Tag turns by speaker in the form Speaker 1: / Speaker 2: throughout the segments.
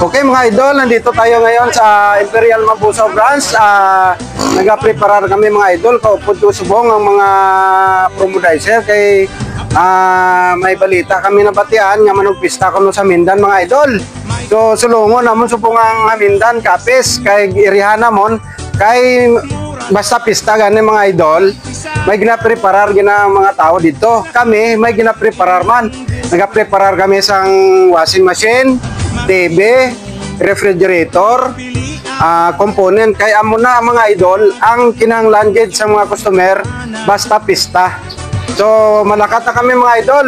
Speaker 1: Okay mga idol, nandito tayo ngayon sa Imperial Mambusaw Branch. Nag-preparar kami mga idol, kaupod ko subong ang mga promodizer kay may balita kami na batian nga manugpista ko sa Mindan mga idol. So sulungon namon subong ang Mindan kapis kay irihan namon kay basta pista gani mga idol. May gina-preparar gina mga tao dito. Kami may gina-preparar man. Nag-preparar kami sang washing machine, TV, refrigerator, component. Kaya amo na mga idol ang kinahanglan gid sa mga customer basta pista. So malakat na kami mga idol.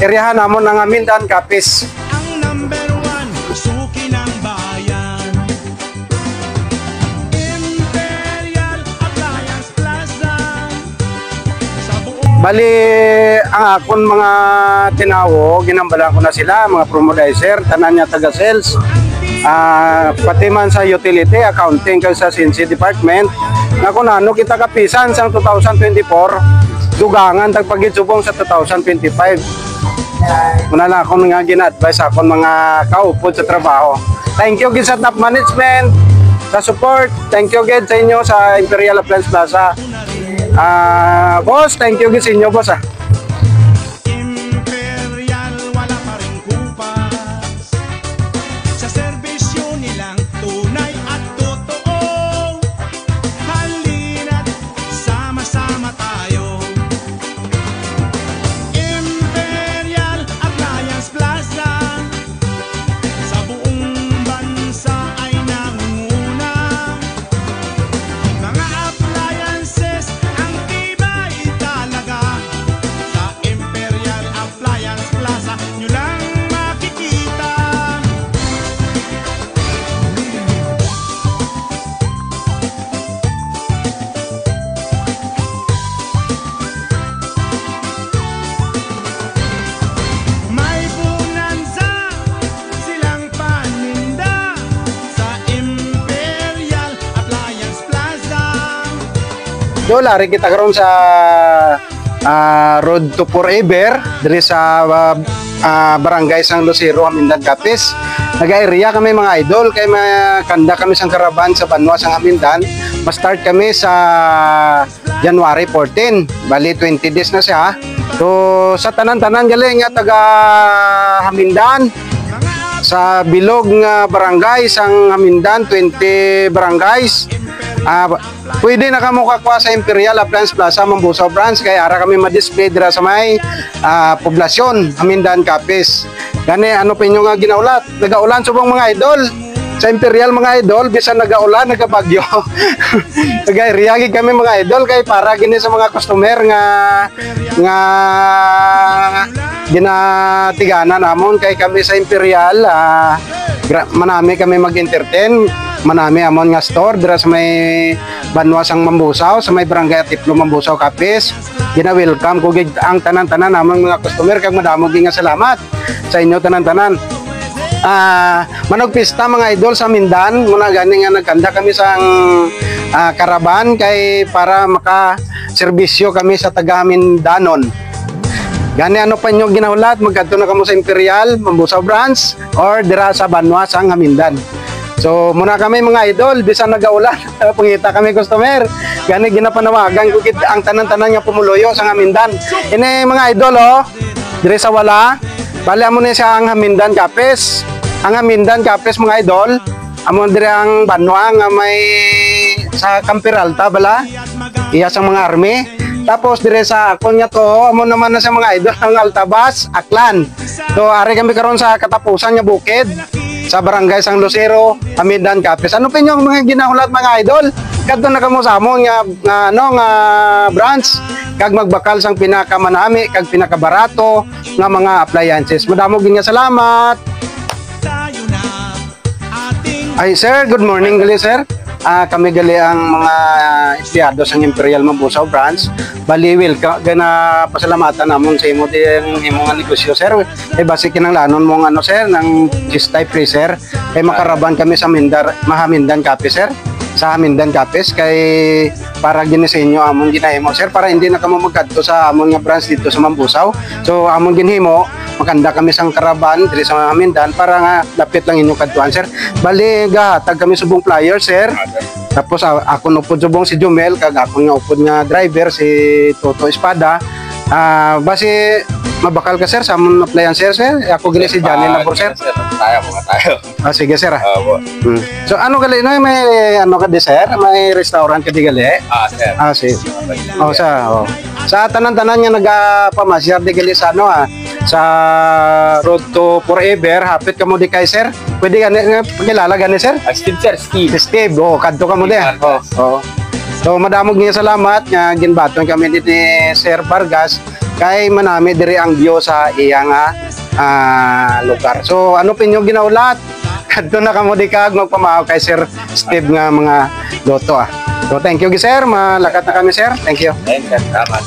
Speaker 1: Irihan namon ang Mindan kapis.
Speaker 2: Ang number 1 suki ng bayan, Imperial Appliance Plaza.
Speaker 1: Bali, ang akon mga tinawo, ginambalan ko na sila, mga promodizer, tanan niya taga-sales, pati man sa utility, accounting, kag sa CNC department. Nga kung ano, kita kapisan sa 2024, dugangan, tagpagitsubong sa 2025. Muna na akong nga gina-advise akong mga kaupod sa trabaho. Thank you gid sa top management, sa support. Thank you gid sa inyo sa Imperial Appliance Plaza. Boss, thank you sa inyo, boss.
Speaker 2: Imperial, wala pa rin kupas sa serbisyo nilang tunay at totoo. Halina't sama-sama tayo. Imperial Appliance Plaza, sa buong bansa ay nangunguna. Mga appliances ang tibay talaga. Sa Imperial Appliance Plaza nyo lang makikita. May bonanza silang paninda sa Imperial Appliance Plaza.
Speaker 1: Do lari kita karon sa Road to Forever diri sa Barangay San Lucero, Mindan Capiz. Nag-area kami mga idol kay makanda kami sang karaban sa Banwa sang Mindan. Ma-start kami sa January 14. Bali 20 days na siya. So sa tanan-tanan gali nga taga Hamindan, sa bilog nga barangay sang Hamindan, 20 barangays. Pwede na kamo kakuha sa Imperial Appliance Plaza Mambusaw Branch kay ara kami ma-display dira sa may poblasyon Hamindan Capiz. Gani ano pa inyo nga ginaulat? Nagaulan subong mga idol. Sa Imperial mga idol, bisan nagaulan, nagabagyo. Nag-area kami mga idol kay para gini sa mga customer nga ginatigana namon kay kami sa Imperial. Manami kami mag-entertain, manami amon nga store dira sa may Banwa sang Mambusaw, sa may Barangay Atiplo Mambusaw Capiz. Gina-welcome ko gid ang tanan-tanan namon mga customer kag madamo gi nga salamat sa inyo tanan-tanan. Manugpista mga idol sa Mindan, muna gani nga nagkanda kami sang karaban kay para maka-serbisyo kami sa taga Mindanon. Gani ano pa inyo ginaulat, magkadto na kamo sa Imperial Mambusaw Branch or dira sa Banwa sang Hamindan. So muna kami mga idol, bisan nagaulan, pangita kami customer. Gani ginapanawagan ko gid ang tanan-tanan nga pumuluyo sa Hamindan. Ini mga idol dire sa wala. Bali amo ni siya ang Hamindan Capiz. Ang Hamindan Capiz mga idol, amo dire ang Banwa nga may sa Campiralta bala. Iya sa mga army. Tapos dire sa akon nga to, amo naman na sa mga idol ang Altabas, Aklan. So ari kami karon sa katapusan nga bukid sa Barangay San Lucero, Hamindan Capiz. Ano pa inyong mga ginahulat mga idol? Kadto na kamo sa amon nga branch kag magbakal sang pinakamanami kag pinakabarato nga mga appliances. Madamo gid nga salamat.
Speaker 2: Tayo na ating
Speaker 1: Ay sir, good morning gali sir. Kami gali ang mga empleyado sa Imperial Mambusaw Branch. Bali welcome gana pasalamatan namon sa imo din imong negosyo sir. Kay base kinanglanon mo ano sir ng cheese type freezer kay makaraban kami sa Mahamindan Capiz sir. sa amin dan kapes kay para gini sa inyo amon ginahimo sir para hindi na kamo magkadto sa amon nga branch dito sa Mambusaw. So amon ginhimo makanda kami sang karaban diri sa amin dan para nga lapit lang inyo kadtuan sir. Bali gahatag kami subong flyer sir. Tapos ako upod subong si Jumel kag ako nga upod nga driver si Toto Espada. Basi mabakal ka sir sa amon applyan sir. Ako gini si Johnny Labor sir.
Speaker 3: Tayo.
Speaker 1: Sige sir.
Speaker 3: Opo.
Speaker 1: So ano gali no may ano ka di sir? May restaurant ka di gali?
Speaker 3: Sir.
Speaker 1: Sige. Sa tanan-tanan nga nagapamasyar di gali sa ano sa Road to Forever, hapit ka mo di kay sir. Pwede gani pagkilala gani sir?
Speaker 3: Steve, sir. Steve.
Speaker 1: Si Steve, kadto ka mo di. So madamog niya salamat nga ginbaton kami dito ni Sir Vargas kay manami diri ang view sa iyang lugar. So ano pinyo ginaulat? Kadto na kamo di kag magpamao kay Sir Steve nga mga loto So thank you sir, malakat na kami sir. Thank you.
Speaker 3: Thank you, salamat.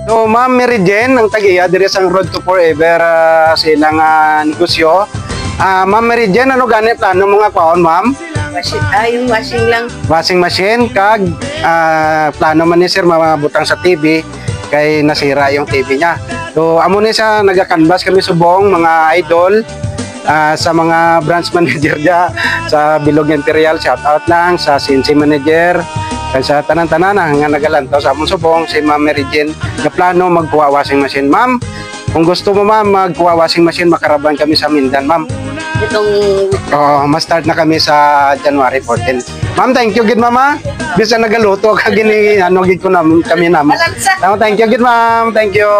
Speaker 1: So Ma'am Mary Jane ang tagiya diri sa Road to Forever sa ilang negosyo. Ma'am Mary Jane, ano gani plano mga kwaon ma'am?
Speaker 4: Yung washing lang.
Speaker 1: Washing machine kag plano man ni sir mabutang sa TV kay nasira yung TV niya. So amo ni siya naga-canvas kami subong mga idol sa mga branch manager dia sa Bilog Imperial, shout out lang sa CNC manager kag sa tanan-tanan nga nagalantaw sa among subong si Ma'am Mary Jane nga plano magkuha washing machine. Ma'am, kung gusto mo ma'am magkuha washing machine makaraban kami sa Mindan ma'am. Ma-start na kami sa January 14. Ma'am, thank you gid mama. Bisa nagaluto ka gini ano gid ko namin kami naman. Thank you gid ma'am. Thank you.